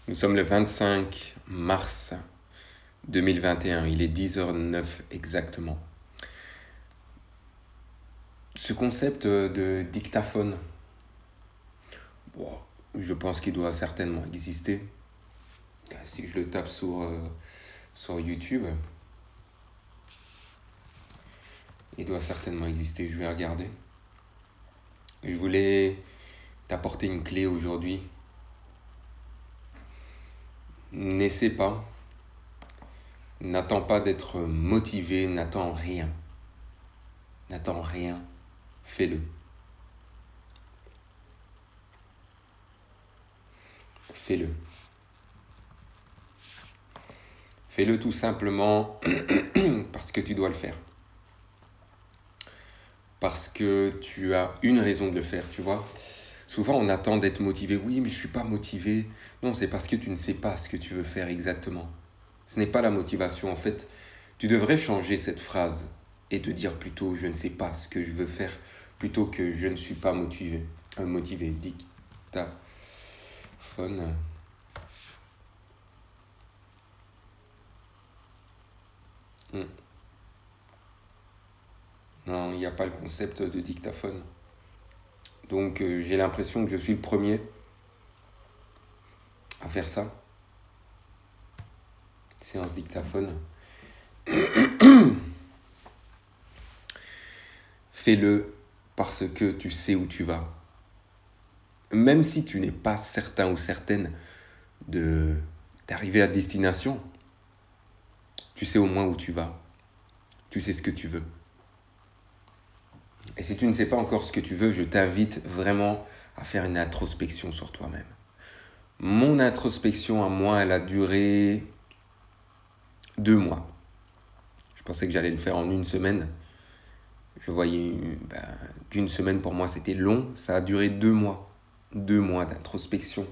Nous sommes le 25 mars 2021, il est 10h09 exactement. Ce concept de dictaphone, bon, je pense qu'il doit certainement exister. Si je le tape sur YouTube, il doit certainement exister, je vais regarder. Je voulais t'apporter une clé aujourd'hui. N'essaie pas, n'attends pas d'être motivé, n'attends rien. N'attends rien, fais-le. Fais-le. Fais-le tout simplement parce que tu dois le faire. Parce que tu as une raison de le faire, tu vois. Souvent, on attend d'être motivé. Oui, mais je ne suis pas motivé. Non, c'est parce que tu ne sais pas ce que tu veux faire exactement. Ce n'est pas la motivation. En fait, tu devrais changer cette phrase et te dire plutôt je ne sais pas ce que je veux faire plutôt que je ne suis pas motivé. Motivé. Dictaphone. Non, il n'y a pas le concept de dictaphone. Donc j'ai l'impression que je suis le premier à faire ça. Séance dictaphone. Fais-le parce que tu sais où tu vas. Même si tu n'es pas certain ou certaine d'arriver à destination, tu sais au moins où tu vas. Tu sais ce que tu veux. Et si tu ne sais pas encore ce que tu veux, je t'invite vraiment à faire une introspection sur toi-même. Mon introspection à moi, elle a duré 2 mois. Je pensais que j'allais le faire en une semaine. Je voyais qu'une semaine pour moi c'était long. Ça a duré 2 mois. 2 mois d'introspection.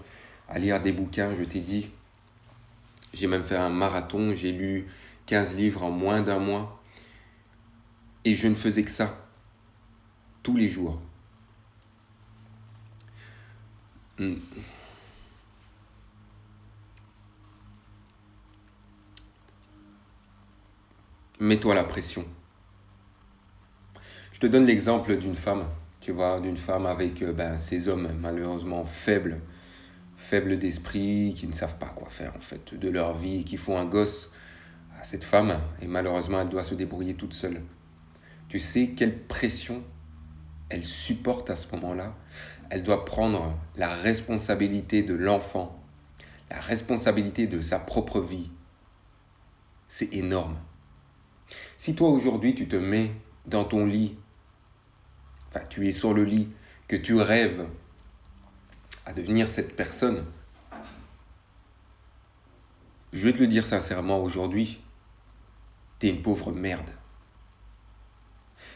À lire des bouquins, je t'ai dit. J'ai même fait un marathon. J'ai lu 15 livres en moins d'un mois. Et je ne faisais que ça. Tous les jours. Mets-toi la pression. Je te donne l'exemple d'une femme. Tu vois, d'une femme avec ces hommes malheureusement faibles d'esprit, qui ne savent pas quoi faire en fait de leur vie, qui font un gosse à cette femme et malheureusement elle doit se débrouiller toute seule. Tu sais quelle pression elle supporte à ce moment-là? Elle doit prendre la responsabilité de l'enfant, la responsabilité de sa propre vie. C'est énorme. Si toi aujourd'hui tu te mets dans ton lit, enfin tu es sur le lit, que tu rêves à devenir cette personne, je vais te le dire sincèrement aujourd'hui, t'es une pauvre merde.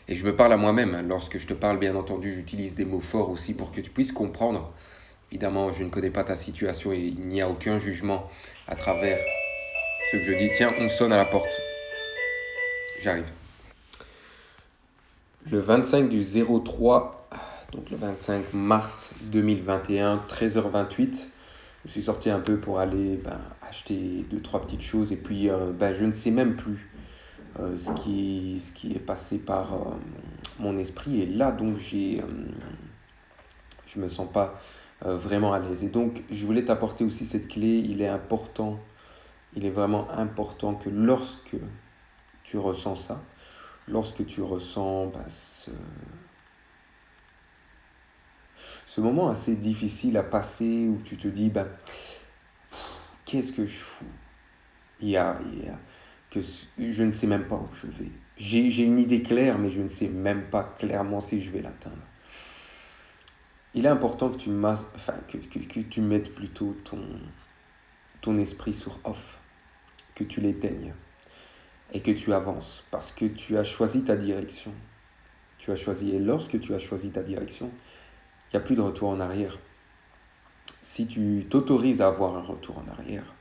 Et je me parle à moi-même. Lorsque je te parle, bien entendu, j'utilise des mots forts aussi pour que tu puisses comprendre. Évidemment, je ne connais pas ta situation et il n'y a aucun jugement à travers ce que je dis. Tiens, on sonne à la porte. J'arrive. Le 25 du 03, donc le 25 mars 2021, 13h28, je suis sorti un peu pour aller acheter 2-3 petites choses et puis je ne sais même plus ce qui est passé par mon esprit. Et là, donc, je me sens pas vraiment à l'aise. Et donc, je voulais t'apporter aussi cette clé. Il est vraiment important que lorsque tu ressens ça, lorsque tu ressens ce moment assez difficile à passer où tu te dis, qu'est-ce que je fous? Que je ne sais même pas où je vais. J'ai une idée claire, mais je ne sais même pas clairement si je vais l'atteindre. Il est important que que tu mettes plutôt ton esprit sur off, que tu l'éteignes et que tu avances parce que tu as choisi ta direction. Tu as choisi, et lorsque tu as choisi ta direction, il n'y a plus de retour en arrière. Si tu t'autorises à avoir un retour en arrière,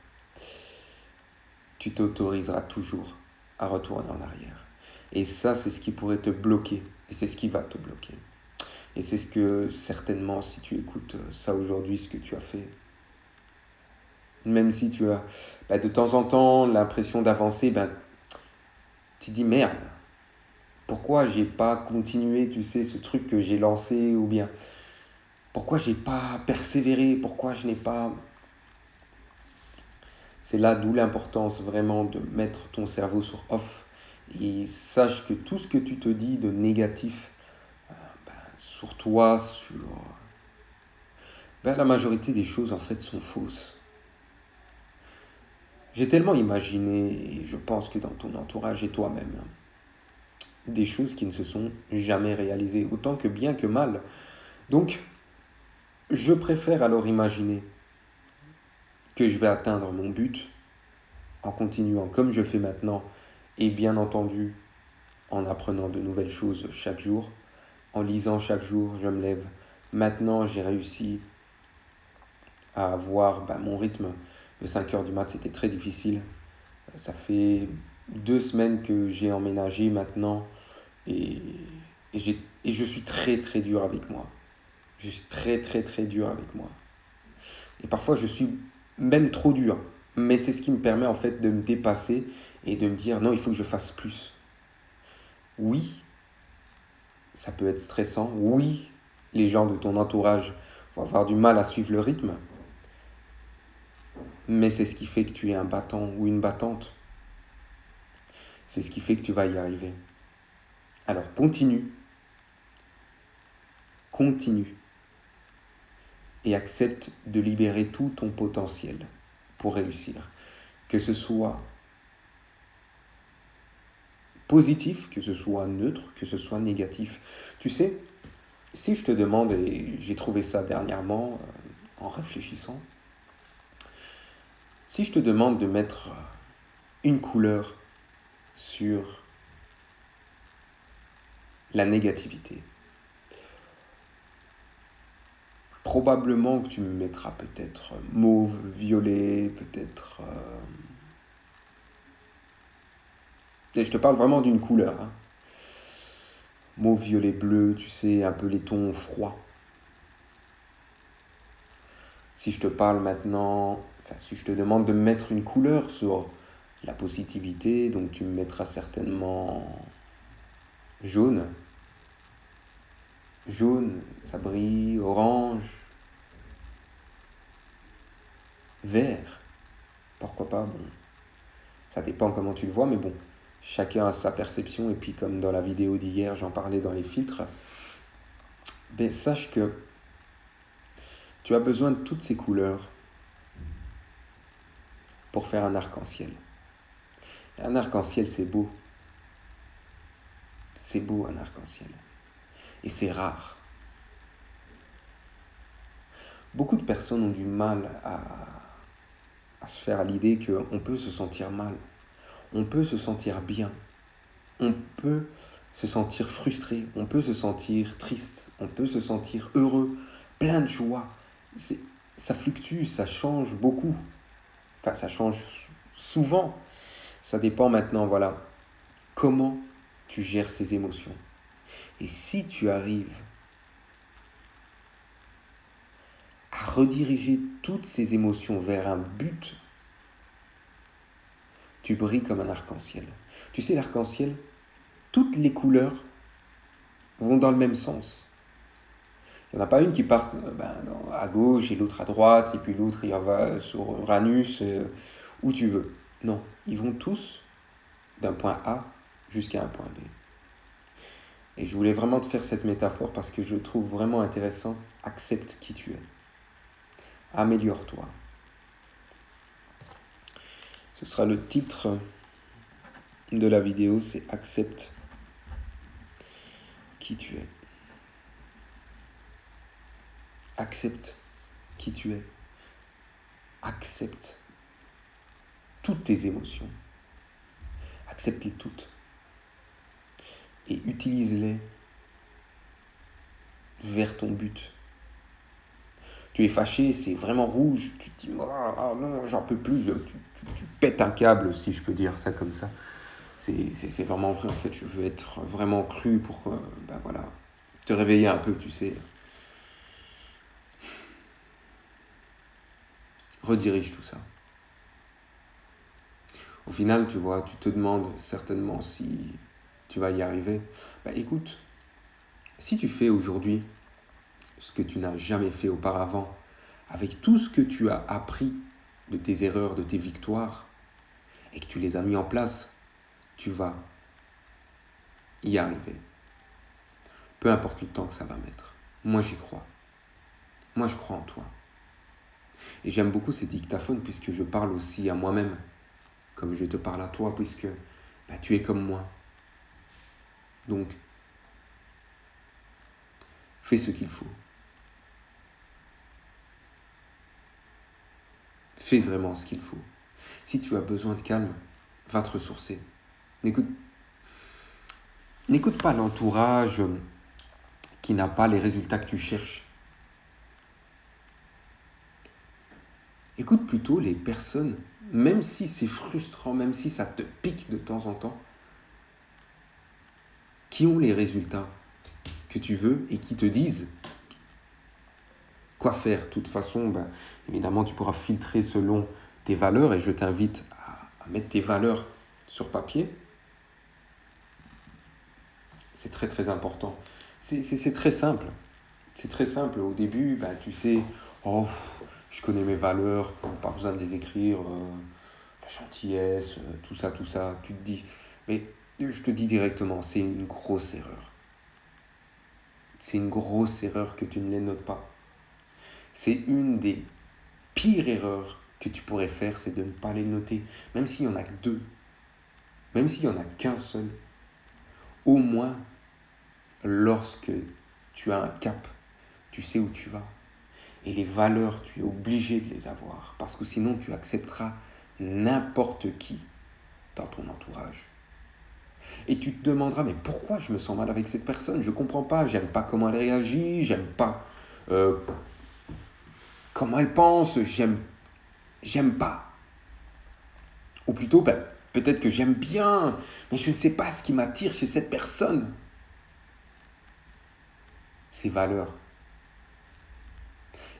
tu t'autoriseras toujours à retourner en arrière. Et ça, c'est ce qui pourrait te bloquer. Et c'est ce qui va te bloquer. Et c'est ce que, certainement, si tu écoutes ça aujourd'hui, ce que tu as fait, Même si tu as de temps en temps l'impression d'avancer, tu te dis merde, pourquoi j'ai pas continué, tu sais, ce truc que j'ai lancé, ou bien pourquoi j'ai pas persévéré, pourquoi je n'ai pas... C'est là d'où l'importance vraiment de mettre ton cerveau sur off et sache que tout ce que tu te dis de négatif sur toi, sur... la majorité des choses en fait sont fausses. J'ai tellement imaginé, et je pense que dans ton entourage et toi-même, des choses qui ne se sont jamais réalisées, autant que bien que mal. Donc, je préfère alors imaginer que je vais atteindre mon but en continuant comme je fais maintenant, et bien entendu en apprenant de nouvelles choses chaque jour, en lisant chaque jour, je me lève. Maintenant, j'ai réussi à avoir mon rythme de 5 heures du mat, c'était très difficile. Ça fait 2 semaines que j'ai emménagé maintenant et, et je suis très très dur avec moi. Je suis très très très dur avec moi. Et parfois je suis même trop dur. Mais c'est ce qui me permet en fait de me dépasser et de me dire non, il faut que je fasse plus. Oui, ça peut être stressant. Oui, les gens de ton entourage vont avoir du mal à suivre le rythme. Mais c'est ce qui fait que tu es un battant ou une battante. C'est ce qui fait que tu vas y arriver. Alors continue. Continue. Et accepte de libérer tout ton potentiel pour réussir. Que ce soit positif, que ce soit neutre, que ce soit négatif. Tu sais, si je te demande, et j'ai trouvé ça dernièrement en réfléchissant, si je te demande de mettre une couleur sur la négativité, probablement que tu me mettras peut-être mauve, violet, peut-être... Et je te parle vraiment d'une couleur. Hein. Mauve, violet, bleu, tu sais, un peu les tons froids. Si je te parle maintenant, si je te demande de mettre une couleur sur la positivité, donc tu me mettras certainement jaune. Jaune, ça brille, orange, vert. Pourquoi pas, bon, ça dépend comment tu le vois, mais bon, chacun a sa perception, et puis comme dans la vidéo d'hier, j'en parlais dans les filtres, sache que tu as besoin de toutes ces couleurs pour faire un arc-en-ciel. Et un arc-en-ciel, c'est beau. C'est beau, un arc-en-ciel. Et c'est rare. Beaucoup de personnes ont du mal à se faire à l'idée qu'on peut se sentir mal. On peut se sentir bien. On peut se sentir frustré. On peut se sentir triste. On peut se sentir heureux. Plein de joie. Ça fluctue, ça change beaucoup. Enfin, ça change souvent. Ça dépend maintenant, voilà, comment tu gères ces émotions. Et si tu arrives à rediriger toutes ces émotions vers un but, tu brilles comme un arc-en-ciel. Tu sais, l'arc-en-ciel, toutes les couleurs vont dans le même sens. Il n'y en a pas une qui part à gauche et l'autre à droite, et puis l'autre il va sur Uranus, où tu veux. Non, ils vont tous d'un point A jusqu'à un point B. Et je voulais vraiment te faire cette métaphore parce que je le trouve vraiment intéressant. Accepte qui tu es. Améliore-toi. Ce sera le titre de la vidéo, c'est Accepte qui tu es. Accepte qui tu es. Accepte toutes tes émotions. Accepte-les toutes. Et utilise-les vers ton but. Tu es fâché, c'est vraiment rouge, tu te dis oh, non, j'en peux plus, tu pètes un câble, si je peux dire ça comme ça. C'est vraiment vrai, en fait, je veux être vraiment cru pour te réveiller un peu, tu sais. Redirige tout ça. Au final, tu vois, tu te demandes certainement si tu vas y arriver. Bah écoute, si tu fais aujourd'hui ce que tu n'as jamais fait auparavant, avec tout ce que tu as appris de tes erreurs, de tes victoires, et que tu les as mis en place, tu vas y arriver. Peu importe le temps que ça va mettre. Moi, j'y crois. Moi, je crois en toi. Et j'aime beaucoup ces dictaphones puisque je parle aussi à moi-même, comme je te parle à toi, puisque tu es comme moi. Donc, fais ce qu'il faut. Fais vraiment ce qu'il faut. Si tu as besoin de calme, va te ressourcer. N'écoute pas l'entourage qui n'a pas les résultats que tu cherches. Écoute plutôt les personnes, même si c'est frustrant, même si ça te pique de temps en temps, qui ont les résultats que tu veux et qui te disent quoi faire. De toute façon, évidemment, tu pourras filtrer selon tes valeurs et je t'invite à mettre tes valeurs sur papier. C'est très très important. C'est très simple. C'est très simple. Au début, tu sais, oh, je connais mes valeurs, pas besoin de les écrire, la gentillesse, tout ça. Tu te dis, mais je te dis directement, c'est une grosse erreur. C'est une grosse erreur que tu ne les notes pas. C'est une des pires erreurs que tu pourrais faire, c'est de ne pas les noter. Même s'il n'y en a que 2, même s'il n'y en a qu'un seul, au moins, lorsque tu as un cap, tu sais où tu vas. Et les valeurs, tu es obligé de les avoir. Parce que sinon, tu accepteras n'importe qui dans ton entourage. Et tu te demanderas, mais pourquoi je me sens mal avec cette personne? Je ne comprends pas, j'aime pas comment elle réagit, j'aime pas comment elle pense, j'aime pas. Ou plutôt, peut-être que j'aime bien, mais je ne sais pas ce qui m'attire chez cette personne. Ces valeurs.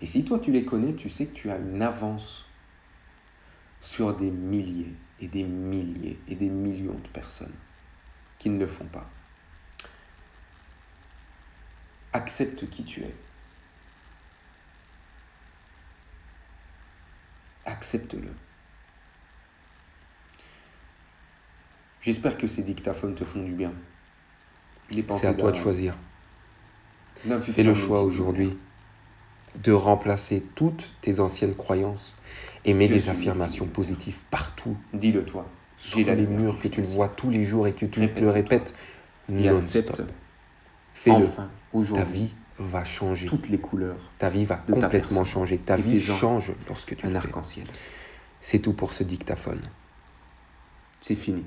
Et si toi tu les connais, tu sais que tu as une avance sur des milliers et des milliers et des millions de personnes qui ne le font pas. Accepte qui tu es. Accepte-le. J'espère que ces dictaphones te font du bien. C'est à toi de choisir. Fais le choix aujourd'hui de remplacer toutes tes anciennes croyances et mets des affirmations positives partout. Dis-le toi. Sur les murs que tu le vois tous les jours et que tu le répètes non-stop. Fais-le. Ta vie va changer. Toutes les couleurs. Ta vie va complètement changer. Ta vie change lorsque tu un le fais. arc-en-ciel. C'est tout pour ce dictaphone. C'est fini.